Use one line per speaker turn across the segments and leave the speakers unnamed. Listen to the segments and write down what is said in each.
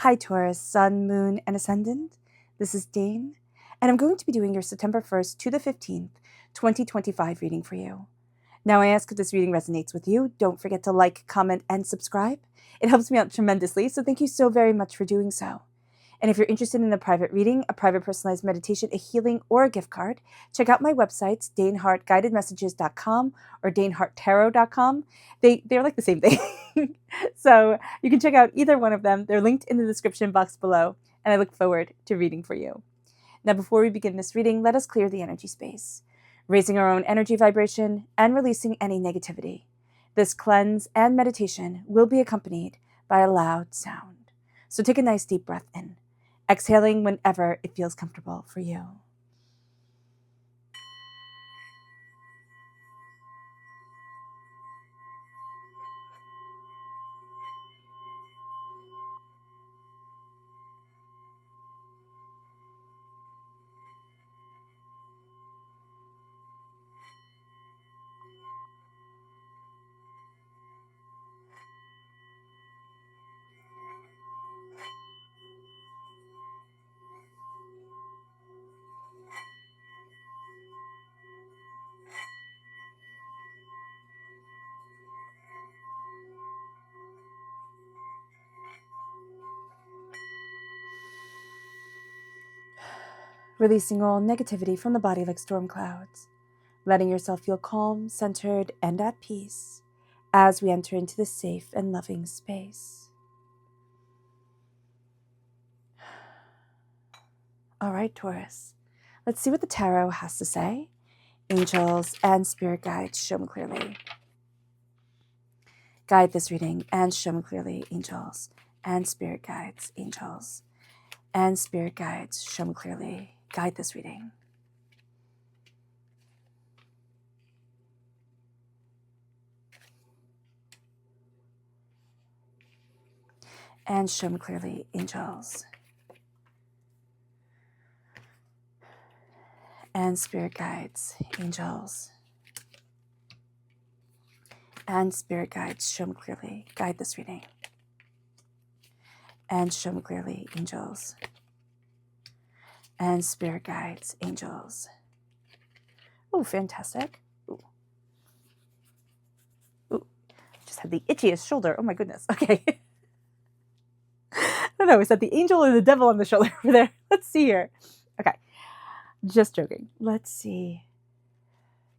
Hi Taurus, Sun, Moon, and Ascendant. This is Dane, and I'm going to be doing your September 1st to the 15th, 2025 reading for you. Now, I ask if this reading resonates with you. Don't forget to like, comment, and subscribe. It helps me out tremendously, so thank you so very much for doing so. And if you're interested in a private reading, a private personalized meditation, a healing, or a gift card, check out my websites, danehartguidedmessages.com or daneharttarot.com. They're like the same thing. So you can check out either one of them. They're linked in the description box below, and I look forward to reading for you. Now, before we begin this reading, let us clear the energy space, raising our own energy vibration and releasing any negativity. This cleanse and meditation will be accompanied by a loud sound. So take a nice deep breath in, exhaling whenever it feels comfortable for you. Releasing all negativity from the body like storm clouds, letting yourself feel calm, centered, and at peace as we enter into this safe and loving space. All right, Taurus, let's see what the tarot has to say. Angels and spirit guides, show me clearly. Guide this reading and show me clearly, angels and spirit guides, angels and spirit guides, show me clearly. Guide this reading. And show me clearly, angels and spirit guides, angels and spirit guides, show me clearly. Guide this reading. And show me clearly, angels and spirit guides, angels. Oh, fantastic. Ooh. Ooh, just had the itchiest shoulder. Oh my goodness. Okay. I don't know, is that the angel or the devil on the shoulder over there? Let's see here. Okay, just joking. Let's see.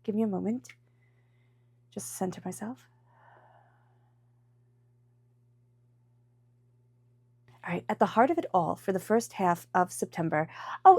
Give me a moment. Just to center myself. All right, at the heart of it all, for the first half of September,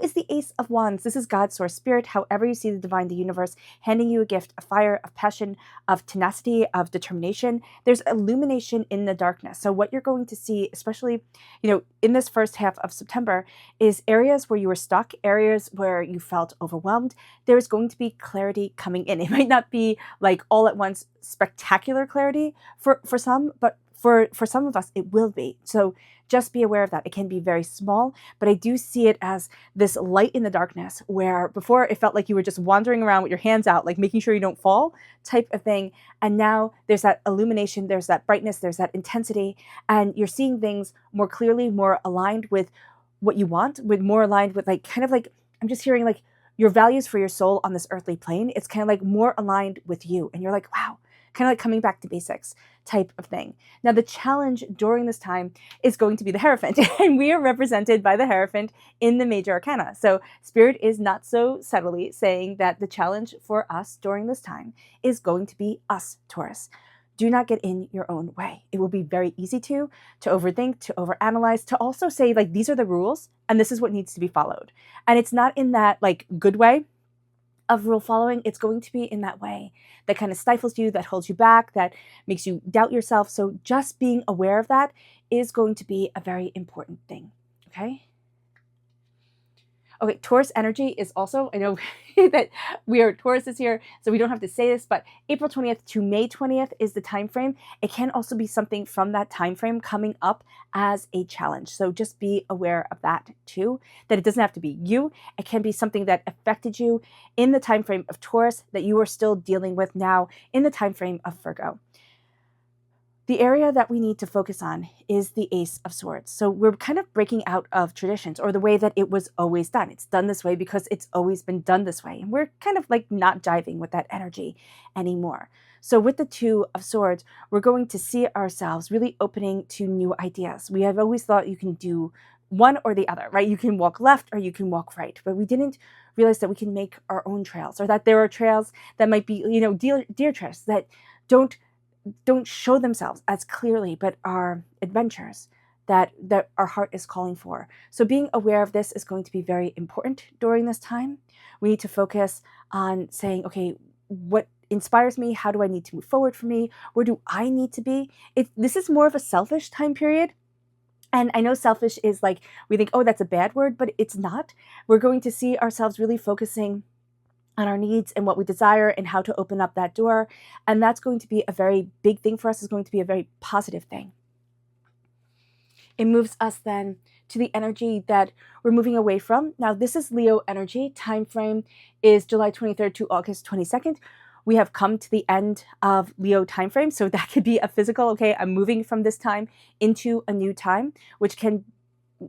is the Ace of Wands. This is God's source spirit, however you see the divine, the universe, handing you a gift, a fire, of passion, of tenacity, of determination. There's illumination in the darkness. So what you're going to see, especially, in this first half of September, is areas where you were stuck, areas where you felt overwhelmed. There's going to be clarity coming in. It might not be like all at once spectacular clarity for some, but for some of us, it will be. So just be aware of that. It can be very small, but I do see it as this light in the darkness where before it felt like you were just wandering around with your hands out, like making sure you don't fall type of thing. And now there's that illumination, there's that brightness, there's that intensity, and you're seeing things more clearly, more aligned with what you want, with more aligned with I'm just hearing like your values for your soul on this earthly plane. It's kind of like more aligned with you. And you're like, wow, kind of like coming back to basics type of thing. Now, the challenge during this time is going to be the Hierophant, and we are represented by the Hierophant in the major arcana. So Spirit is not so subtly saying that the challenge for us during this time is going to be us, Taurus. Do not get in your own way. It will be very easy to overthink, to overanalyze, to also say like, these are the rules and this is what needs to be followed. And it's not in that like good way of rule following. It's going to be in that way that kind of stifles you, that holds you back, that makes you doubt yourself. So just being aware of that is going to be a very important thing. Okay, Taurus energy is also, I know that we are Tauruses here, so we don't have to say this, but April 20th to May 20th is the time frame. It can also be something from that time frame coming up as a challenge. So just be aware of that too, that it doesn't have to be you. It can be something that affected you in the time frame of Taurus that you are still dealing with now in the time frame of Virgo. The area that we need to focus on is the Ace of Swords. So we're kind of breaking out of traditions or the way that it was always done. It's done this way because it's always been done this way. And we're kind of like not jiving with that energy anymore. So with the Two of Swords, we're going to see ourselves really opening to new ideas. We have always thought you can do one or the other, right? You can walk left or you can walk right, but we didn't realize that we can make our own trails, or that there are trails that might be, deer trails that don't show themselves as clearly, but are adventures that our heart is calling for. So being aware of this is going to be very important during this time. We need to focus on saying, okay, what inspires me? How do I need to move forward for me? Where do I need to be? This is more of a selfish time period. And I know selfish is like, we think, oh, that's a bad word, but it's not. We're going to see ourselves really focusing on our needs and what we desire and how to open up that door. And that's going to be a very big thing for us. It's going to be a very positive thing. It moves us then to the energy that we're moving away from. Now, this is Leo energy. Time frame is July 23rd to August 22nd. We have come to the end of Leo time frame. So that could be a physical, okay, I'm moving from this time into a new time, which can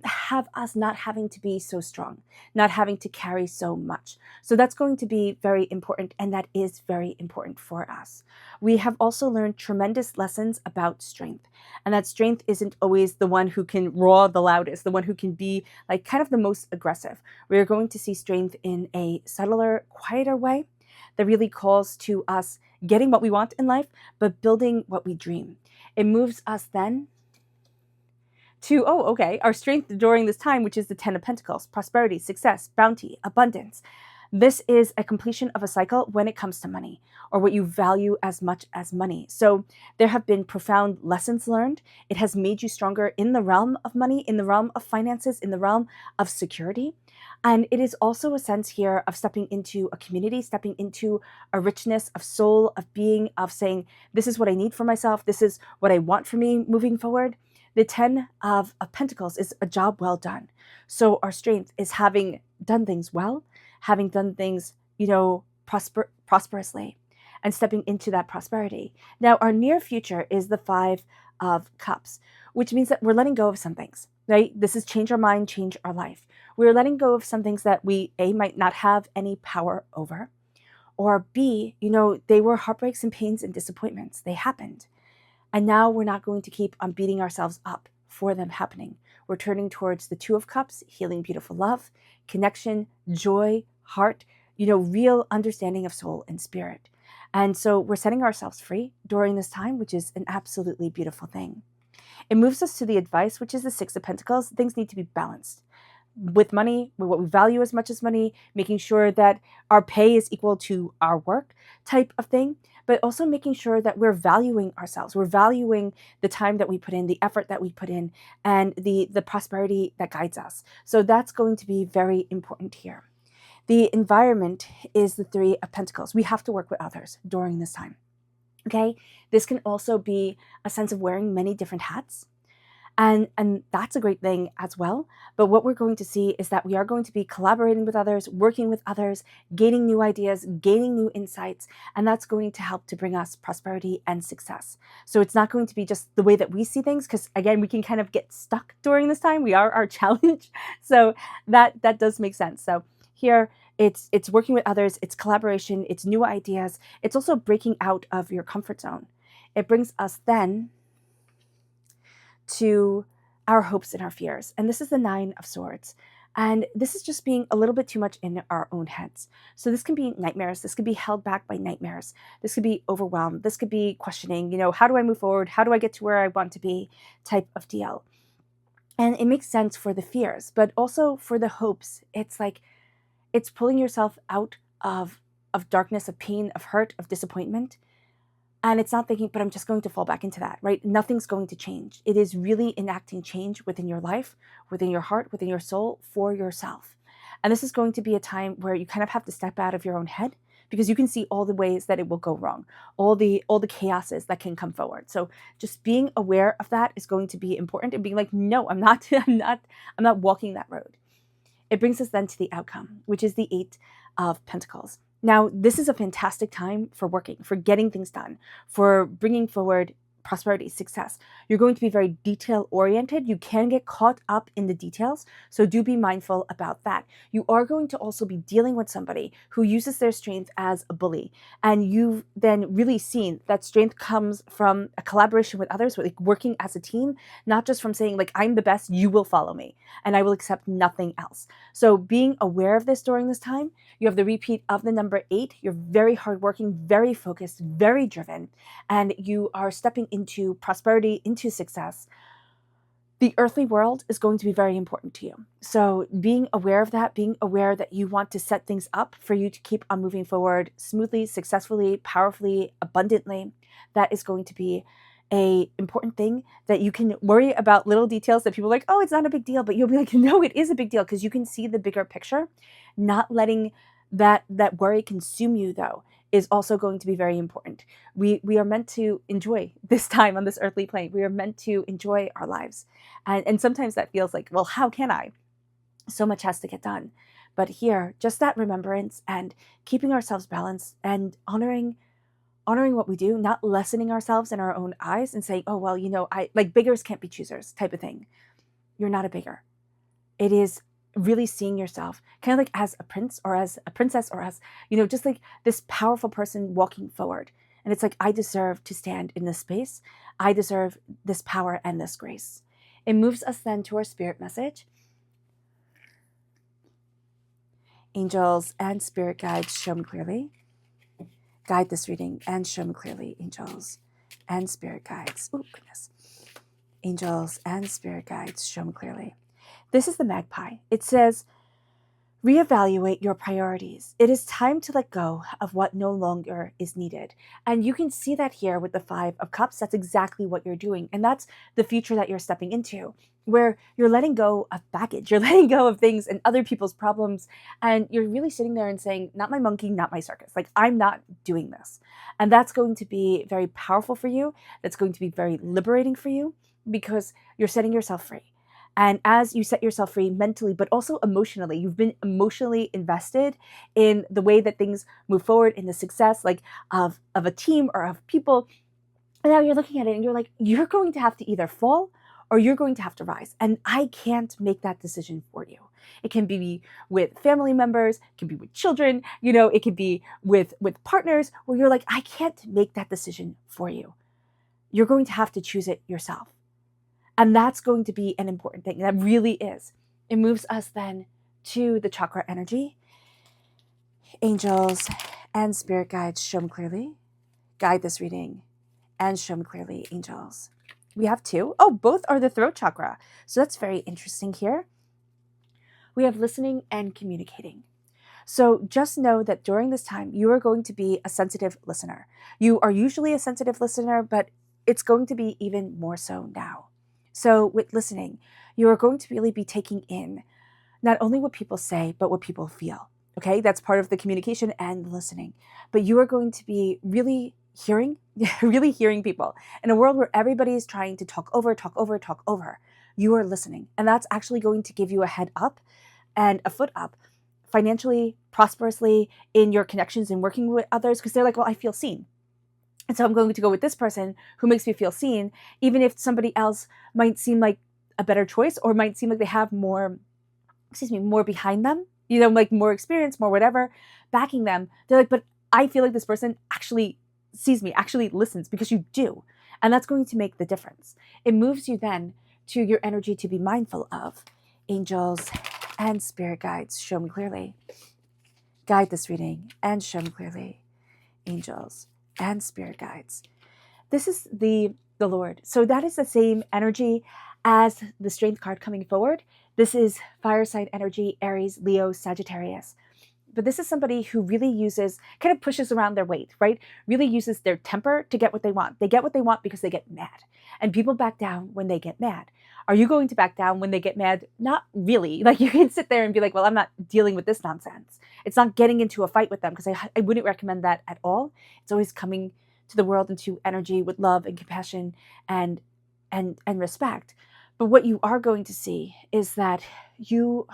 have us not having to be so strong, not having to carry so much. So that's going to be very important, and that is very important for us. We have also learned tremendous lessons about strength, and that strength isn't always the one who can roar the loudest, the one who can be like kind of the most aggressive. We're going to see strength in a subtler, quieter way that really calls to us getting what we want in life, but building what we dream. It moves us then to, our strength during this time, which is the Ten of Pentacles, prosperity, success, bounty, abundance. This is a completion of a cycle when it comes to money, or what you value as much as money. So there have been profound lessons learned. It has made you stronger in the realm of money, in the realm of finances, in the realm of security. And it is also a sense here of stepping into a community, stepping into a richness of soul, of being, of saying, this is what I need for myself. This is what I want for me moving forward. The Ten of Pentacles is a job well done. So our strength is having done things well, having done things, prosperously, and stepping into that prosperity. Now, our near future is the Five of Cups, which means that we're letting go of some things, right? This is change our mind, change our life. We're letting go of some things that we, A, might not have any power over, or B, they were heartbreaks and pains and disappointments. They happened. And now we're not going to keep on beating ourselves up for them happening. We're turning towards the Two of Cups, healing, beautiful love, connection, joy, heart, real understanding of soul and spirit. And so we're setting ourselves free during this time, which is an absolutely beautiful thing. It moves us to the advice, which is the Six of Pentacles. Things need to be balanced. With money, with what we value as much as money, making sure that our pay is equal to our work type of thing, but also making sure that we're valuing ourselves. We're valuing the time that we put in, the effort that we put in, and the prosperity that guides us. So that's going to be very important here. The environment is the Three of Pentacles. We have to work with others during this time. Okay? This can also be a sense of wearing many different hats. And that's a great thing as well. But what we're going to see is that we are going to be collaborating with others, working with others, gaining new ideas, gaining new insights, and that's going to help to bring us prosperity and success. So it's not going to be just the way that we see things, because again, we can kind of get stuck during this time. We are our challenge. So that does make sense. So here, it's working with others, it's collaboration, it's new ideas. It's also breaking out of your comfort zone. It brings us then to our hopes and our fears. And this is the Nine of Swords. And this is just being a little bit too much in our own heads. So this can be nightmares. This could be held back by nightmares. This could be overwhelmed. This could be questioning, how do I move forward? How do I get to where I want to be type of deal. And it makes sense for the fears, but also for the hopes. It's like, it's pulling yourself out of darkness, of pain, of hurt, of disappointment. And it's not thinking, but I'm just going to fall back into that, right? Nothing's going to change. It is really enacting change within your life, within your heart, within your soul, for yourself. And this is going to be a time where you kind of have to step out of your own head, because you can see all the ways that it will go wrong, all the chaoses that can come forward. So just being aware of that is going to be important, and being like, no, I'm not walking that road. It brings us then to the outcome, which is the Eight of Pentacles. Now, this is a fantastic time for working, for getting things done, for bringing forward prosperity, success. You're going to be very detail oriented. You can get caught up in the details, so do be mindful about that. You are going to also be dealing with somebody who uses their strength as a bully, and you've then really seen that strength comes from a collaboration with others, like working as a team, not just from saying like, I'm the best, you will follow me and I will accept nothing else. So being aware of this during this time. You have the repeat of the number 8. You're very hardworking, very focused, very driven, and you are stepping into prosperity, into success. The earthly world is going to be very important to you. So being aware of that, being aware that you want to set things up for you to keep on moving forward smoothly, successfully, powerfully, abundantly, that is going to be a important thing. That you can worry about little details that people are like, oh, it's not a big deal, but you'll be like, no, it is a big deal, because you can see the bigger picture. Not letting that worry consume you, though, is also going to be very important. We are meant to enjoy this time on this earthly plane. We are meant to enjoy our lives. And sometimes that feels like, well, how can I? So much has to get done. But here, just that remembrance and keeping ourselves balanced and honoring what we do, not lessening ourselves in our own eyes and saying, oh, well, I like beggars can't be choosers type of thing. You're not a beggar. It is really seeing yourself kind of like as a prince or as a princess or as, just like this powerful person walking forward. And it's like, I deserve to stand in this space. I deserve this power and this grace. It moves us then to our spirit message. Angels and spirit guides, show me clearly. Guide this reading and show me clearly, angels and spirit guides. Oh, goodness. Angels and spirit guides, show me clearly. This is the magpie. It says, reevaluate your priorities. It is time to let go of what no longer is needed. And you can see that here with the 5 of Cups. That's exactly what you're doing. And that's the future that you're stepping into, where you're letting go of baggage. You're letting go of things and other people's problems. And you're really sitting there and saying, not my monkey, not my circus. Like, I'm not doing this. And that's going to be very powerful for you. That's going to be very liberating for you, because you're setting yourself free. And as you set yourself free mentally, but also emotionally, you've been emotionally invested in the way that things move forward, in the success like of a team or of people. And now you're looking at it and you're like, you're going to have to either fall or you're going to have to rise. And I can't make that decision for you. It can be with family members, it can be with children, it could be with partners, where you're like, I can't make that decision for you. You're going to have to choose it yourself. And that's going to be an important thing. That really is. It moves us then to the chakra energy. Angels and spirit guides, show me clearly. Guide this reading and show me clearly, angels. We have 2. Oh, both are the throat chakra. So that's very interesting here. We have listening and communicating. So just know that during this time, you are going to be a sensitive listener. You are usually a sensitive listener, but it's going to be even more so now. So with listening, you are going to really be taking in not only what people say, but what people feel. Okay, that's part of the communication and listening. But you are going to be really hearing, really hearing people. In a world where everybody is trying to talk over, you are listening. And that's actually going to give you a head up and a foot up financially, prosperously, in your connections and working with others, because they're like, well, I feel seen. And so I'm going to go with this person who makes me feel seen, even if somebody else might seem like a better choice or might seem like they have more behind them, like more experience, more whatever, backing them. They're like, but I feel like this person actually sees me, actually listens, because you do. And that's going to make the difference. It moves you then to your energy to be mindful of. Angels and spirit guides, show me clearly. Guide this reading and show me clearly. Angels and spirit guides. This is the Lord. So that is the same energy as the strength card coming forward. This is fire sign energy, Aries, Leo, Sagittarius. But this is somebody who really kind of pushes around their weight, right? Really uses their temper to get what they want. They get what they want because they get mad. And people back down when they get mad. Are you going to back down when they get mad? Not really. Like, you can sit there and be like, well, I'm not dealing with this nonsense. It's not getting into a fight with them, because I wouldn't recommend that at all. It's always coming to the world into energy with love and compassion and respect. But what you are going to see is that you're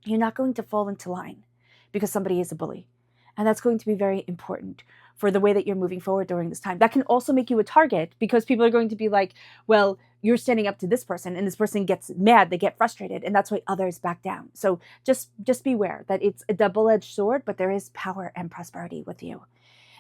not going to fall into line because somebody is a bully. And that's going to be very important for the way that you're moving forward during this time. That can also make you a target because people are going to be like, well, you're standing up to this person and this person gets mad, they get frustrated, and that's why others back down. So just beware that it's a double-edged sword, but there is power and prosperity with you.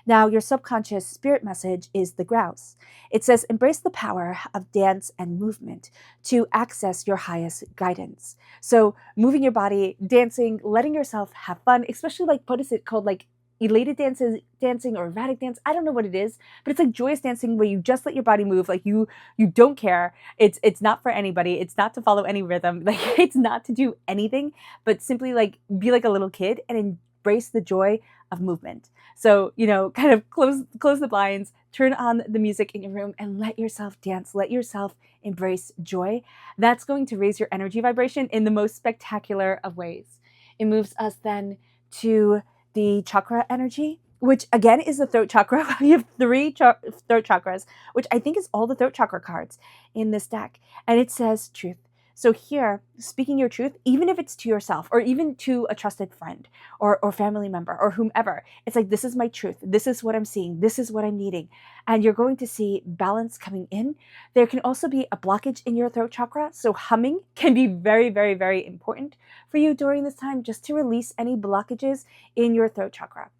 Now, your subconscious spirit message is the grouse. It says, embrace the power of dance and movement to access your highest guidance. So moving your body, dancing, letting yourself have fun, especially like, what is it called? Like elated dancing or erratic dance. I don't know what it is, but it's like joyous dancing where you just let your body move. Like you don't care. It's not for anybody. It's not to follow any rhythm. Like it's not to do anything, but simply like be like a little kid and embrace the joy of movement. So, kind of close the blinds, turn on the music in your room and let yourself dance, let yourself embrace joy. That's going to raise your energy vibration in the most spectacular of ways. It moves us then to the chakra energy, which again is the throat chakra. We have 3 throat chakras, which I think is all the throat chakra cards in this deck. And it says truth. So here, speaking your truth, even if it's to yourself or even to a trusted friend or family member or whomever, it's like, this is my truth. This is what I'm seeing. This is what I'm needing. And you're going to see balance coming in. There can also be a blockage in your throat chakra. So humming can be very, very, very important for you during this time, just to release any blockages in your throat chakra.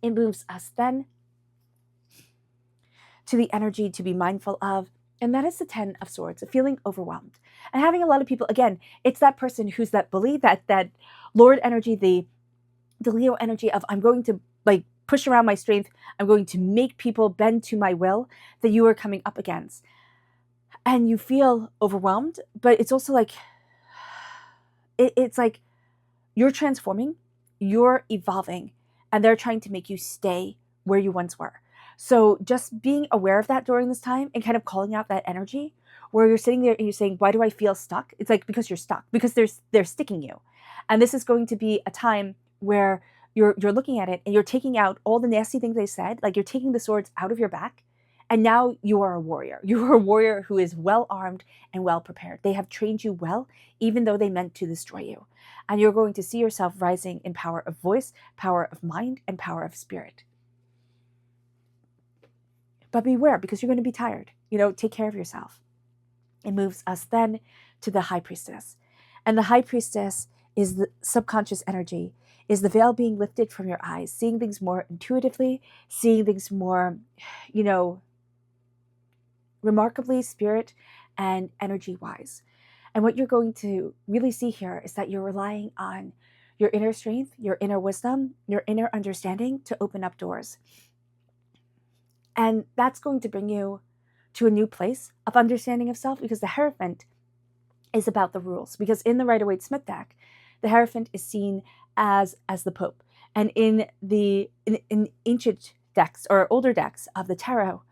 It moves us then to the energy to be mindful of, and that is the 10 of Swords, feeling overwhelmed. And having a lot of people, again, it's that person who's that bully, that Lord energy, the Leo energy of, I'm going to like push around my strength, I'm going to make people bend to my will, that you are coming up against. And you feel overwhelmed, but it's also like, it's like you're transforming, you're evolving, and they're trying to make you stay where you once were. So just being aware of that during this time and kind of calling out that energy where you're sitting there and you're saying, why do I feel stuck? It's like, because you're stuck, because they're sticking you. And this is going to be a time where you're looking at it and you're taking out all the nasty things they said, like you're taking the swords out of your back. And now you are a warrior. You are a warrior who is well armed and well prepared. They have trained you well, even though they meant to destroy you. And you're going to see yourself rising in power of voice, power of mind, and power of spirit. But beware, because you're going to be tired. Take care of yourself. It moves us then to the High Priestess. And the High Priestess is the subconscious energy, is the veil being lifted from your eyes, seeing things more intuitively, seeing things more, remarkably spirit and energy-wise. And what you're going to really see here is that you're relying on your inner strength, your inner wisdom, your inner understanding to open up doors. And that's going to bring you to a new place of understanding of self, because the Hierophant is about the rules. Because in the Rider-Waite-Smith deck, the Hierophant is seen as the Pope. And in ancient decks or older decks of the tarot,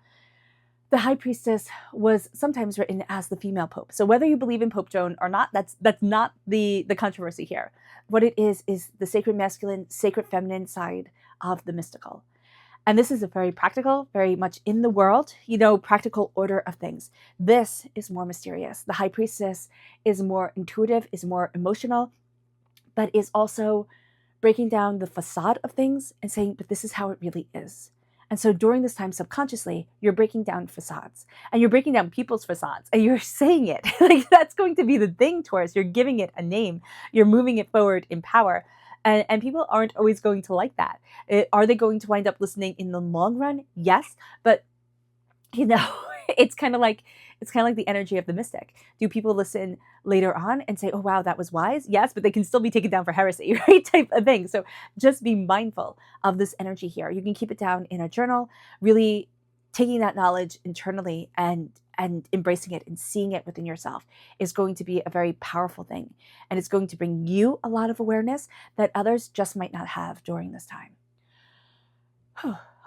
the High Priestess was sometimes written as the female Pope. So whether you believe in Pope Joan or not, that's not the controversy here. What it is the sacred masculine, sacred feminine side of the mystical. And this is a very practical, very much in the world, practical order of things. This is more mysterious. The High Priestess is more intuitive, is more emotional, but is also breaking down the facade of things and saying, but this is how it really is. And so during this time, subconsciously, you're breaking down facades and you're breaking down people's facades and you're saying it. Like that's going to be the thing, Taurus. You're giving it a name. You're moving it forward in power. And people aren't always going to like that. Are they going to wind up listening in the long run? Yes. But, it's kind of like the energy of the mystic. Do people listen later on and say, oh, wow, that was wise? Yes, but they can still be taken down for heresy, right? Type of thing. So just be mindful of this energy here. You can keep it down in a journal, really taking that knowledge internally and embracing it and seeing it within yourself is going to be a very powerful thing. And it's going to bring you a lot of awareness that others just might not have during this time.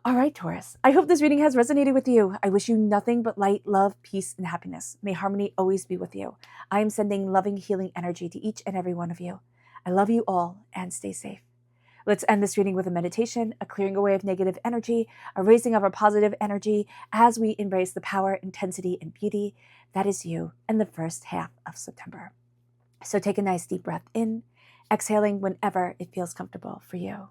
All right, Taurus. I hope this reading has resonated with you. I wish you nothing but light, love, peace, and happiness. May harmony always be with you. I am sending loving, healing energy to each and every one of you. I love you all and stay safe. Let's end this reading with a meditation, a clearing away of negative energy, a raising of our positive energy as we embrace the power, intensity, and beauty that is you in the first half of September. So take a nice deep breath in, exhaling whenever it feels comfortable for you.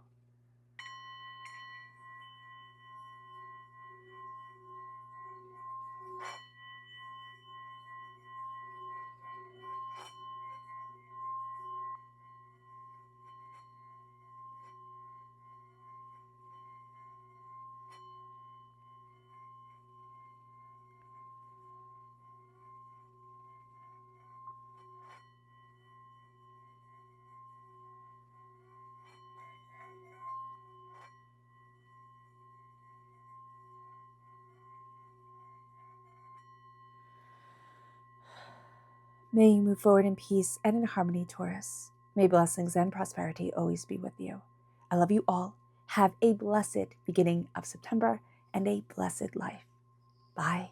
May you move forward in peace and in harmony, Taurus. May blessings and prosperity always be with you. I love you all. Have a blessed beginning of September and a blessed life. Bye.